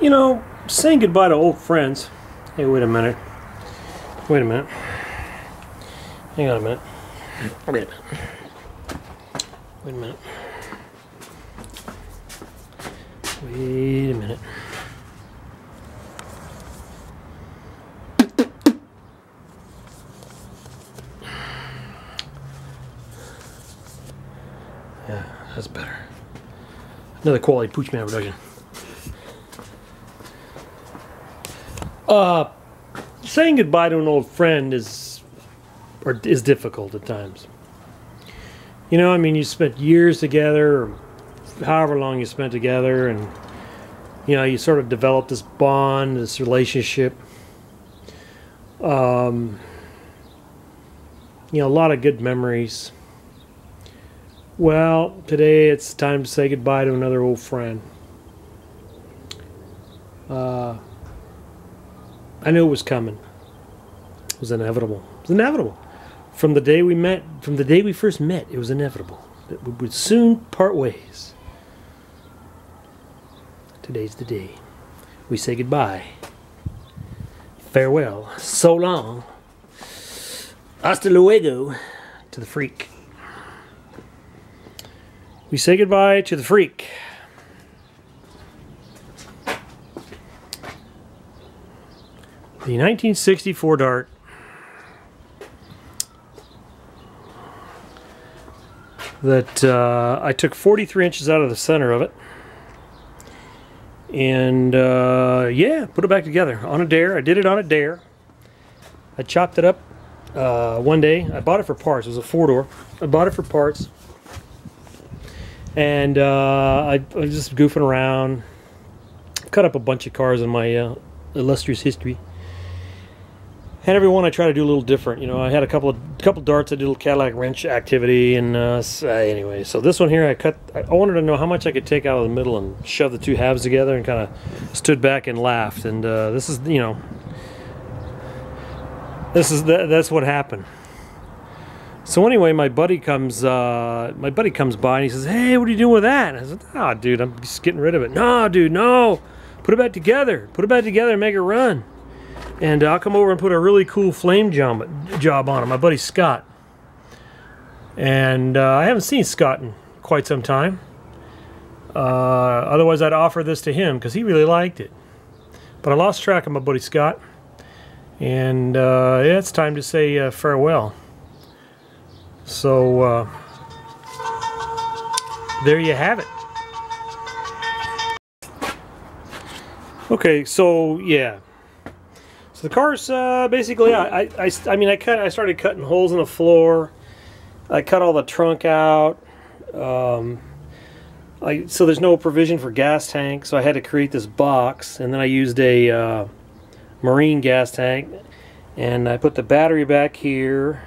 You know, saying goodbye to old friends. Hey, wait a minute. Wait a minute. Hang on a minute. Wait a minute. Wait a minute. Wait a minute. Yeah, that's better. Another quality Pooch Man production. Saying goodbye to an old friend is difficult at times. You know, I mean, you spent years together, or however long you spent together, and you know, you sort of develop this bond, this relationship. You know, a lot of good memories. Well, today it's time to say goodbye to another old friend. I knew it was coming. It was inevitable. It was inevitable. From the day we met, from the day we first met, it was inevitable that we would soon part ways. Today's the day. We say goodbye. Farewell. So long. Hasta luego to the freak. We say goodbye to the freak. The 1964 Dart. That I took 43 inches out of the center of it. And yeah, put it back together on a dare. I did it on a dare. I chopped it up one day. I bought it for parts. It was a 4-door. I bought it for parts. And I was just goofing around. Cut up a bunch of cars in my illustrious history. And every one I try to do a little different. You know, I had a couple darts. I did a little Cadillac wrench activity, and anyway. So this one here, I wanted to know how much I could take out of the middle and shove the two halves together, and kind of stood back and laughed. And this is, you know, that's what happened. So anyway, my buddy comes by and he says, "Hey, what are you doing with that?" And I said, "Oh, dude, I'm just getting rid of it." "No, dude, no. Put it back together. Put it back together and make it run. And I'll come over and put a really cool flame job on it." My buddy Scott. And I haven't seen Scott in quite some time. Otherwise, I'd offer this to him because he really liked it. But I lost track of my buddy Scott. And yeah, it's time to say farewell. So there you have it. Okay, so yeah. So the car's basically, I started cutting holes in the floor. I cut all the trunk out. So there's no provision for gas tank, so I had to create this box, and then I used a marine gas tank, and I put the battery back here,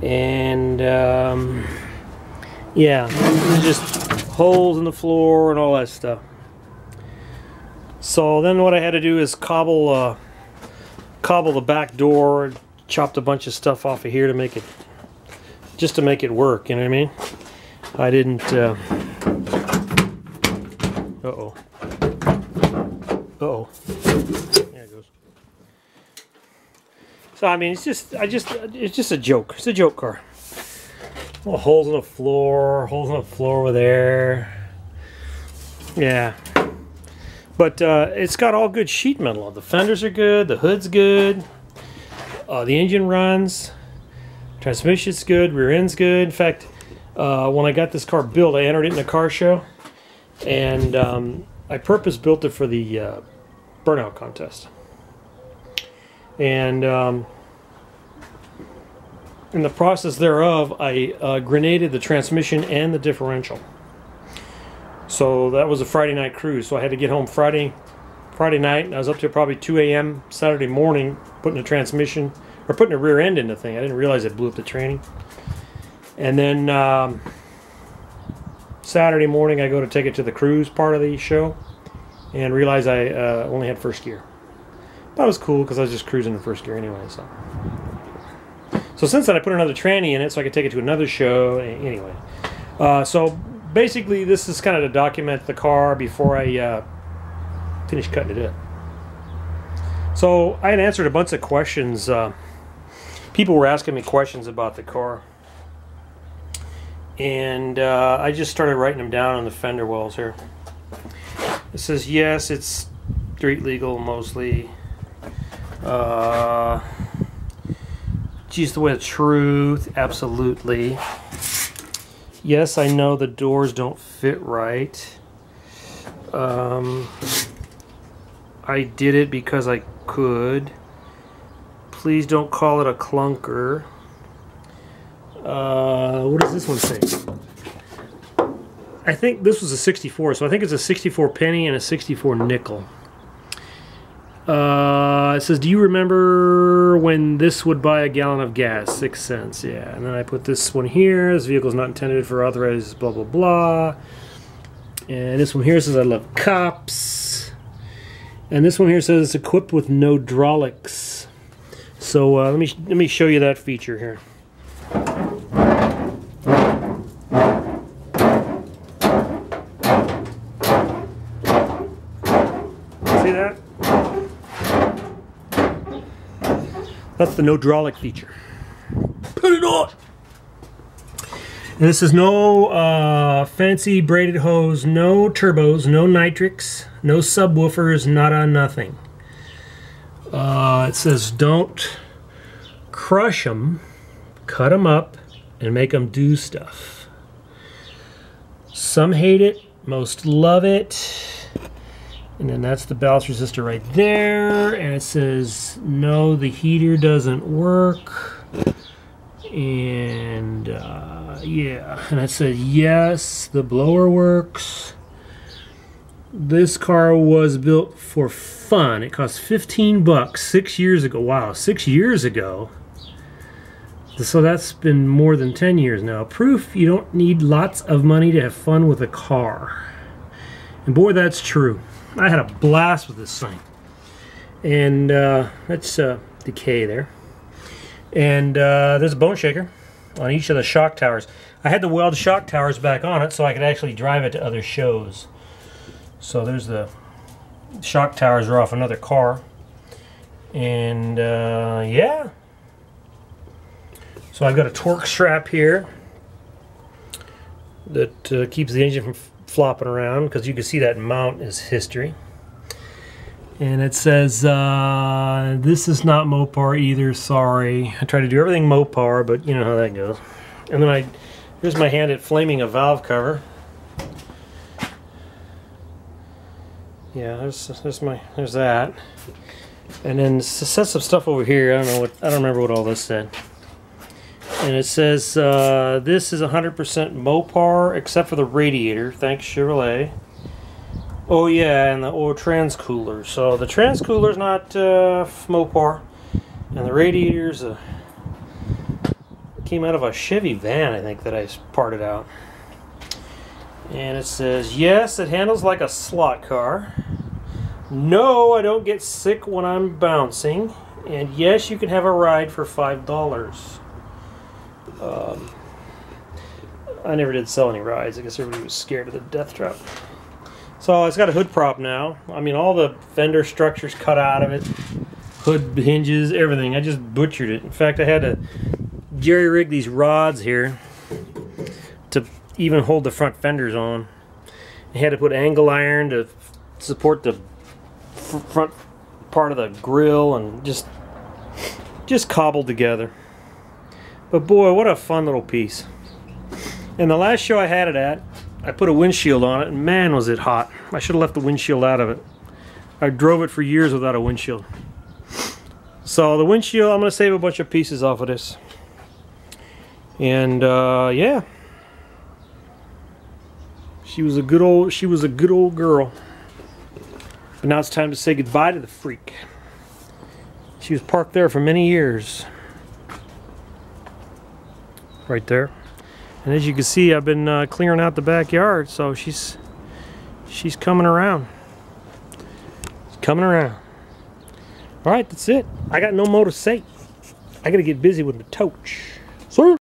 and yeah, there's just holes in the floor and all that stuff. So then what I had to do is cobble the back door, chopped a bunch of stuff off of here to make it, just to make it work, you know what I mean? I didn't, uh-oh. Uh-oh. There it goes. So, I mean, it's just a joke. It's a joke car. Well, holes in the floor over there. Yeah. But it's got all good sheet metal. The fenders are good, the hood's good, the engine runs, transmission's good, rear end's good. In fact, when I got this car built, I entered it in a car show, and I purpose built it for the burnout contest. And in the process thereof, I grenaded the transmission and the differential. So that was a Friday night cruise. So I had to get home Friday night, and I was up till probably 2 a.m. Saturday morning putting a transmission, or putting a rear end in the thing. I didn't realize it blew up the tranny. And then Saturday morning I go to take it to the cruise part of the show, and realize I only had first gear. That was cool because I was just cruising in first gear anyway. So So since then I put another tranny in it so I could take it to another show. Anyway, so basically this is kind of to document the car before I finish cutting it up. So I had answered a bunch of questions. People were asking me questions about the car, and I just started writing them down on the fender wells here. It says yes, it's street legal mostly. Geez, the way of truth, absolutely. Yes, I know the doors don't fit right. I did it because I could. Please don't call it a clunker. What does this one say? I think this was a 64, so I think it's a 64 penny and a 64 nickel. It says, do you remember when this would buy a gallon of gas? 6 cents, yeah. And then I put this one here. This vehicle is not intended for authorized blah, blah, blah. And this one here says, I love cops. And this one here says it's equipped with no hydraulics. So let me show you that feature here. See that? That's the no hydraulic feature. Put it on! And this is no fancy braided hose, no turbos, no nitrics, no subwoofers, nada, nothing. It says don't crush them, cut them up, and make them do stuff. Some hate it, most love it. And then that's the ballast resistor right there. And it says, no, the heater doesn't work. And yeah, and it said, yes, the blower works. This car was built for fun. It cost 15 bucks 6 years ago. Wow, 6 years ago. So that's been more than 10 years now. Proof you don't need lots of money to have fun with a car. And boy, that's true. I had a blast with this thing. And that's decay there. And there's a bone shaker on each of the shock towers. I had to weld shock towers back on it so I could actually drive it to other shows. So there's the shock towers are off another car. And yeah. So I've got a torque strap here that keeps the engine from flopping around, because you can see that mount is history. And it says this is not Mopar either, sorry. I try to do everything Mopar, but you know how that goes. And then here's my hand at flaming a valve cover. Yeah, there's that. And then it says some stuff over here. I don't remember what all this said. And it says this is 100% Mopar except for the radiator. Thanks, Chevrolet. Oh yeah, and the oil transcooler. So the transcooler's not Mopar, and the radiator's came out of a Chevy van, I think, that I parted out. And it says, yes, it handles like a slot car. No, I don't get sick when I'm bouncing. And yes, you can have a ride for $5. I never did sell any rides. I guess everybody was scared of the death trap. So it's got a hood prop now. I mean, all the fender structures cut out of it. Hood hinges, everything. I just butchered it. In fact, I had to jerry-rig these rods here to even hold the front fenders on. I had to put angle iron to support the front part of the grill, and just cobbled together. But boy, what a fun little piece. And the last show I had it at, I put a windshield on it, and man was it hot. I should have left the windshield out of it. I drove it for years without a windshield. So the windshield, I'm going to save a bunch of pieces off of this. And yeah. She was a good old girl. But now it's time to say goodbye to the freak. She was parked there for many years. Right there. And as you can see, I've been clearing out the backyard, so she's coming around. She's coming around. All right, that's it. I got no more to say. I gotta get busy with the torch. Sir.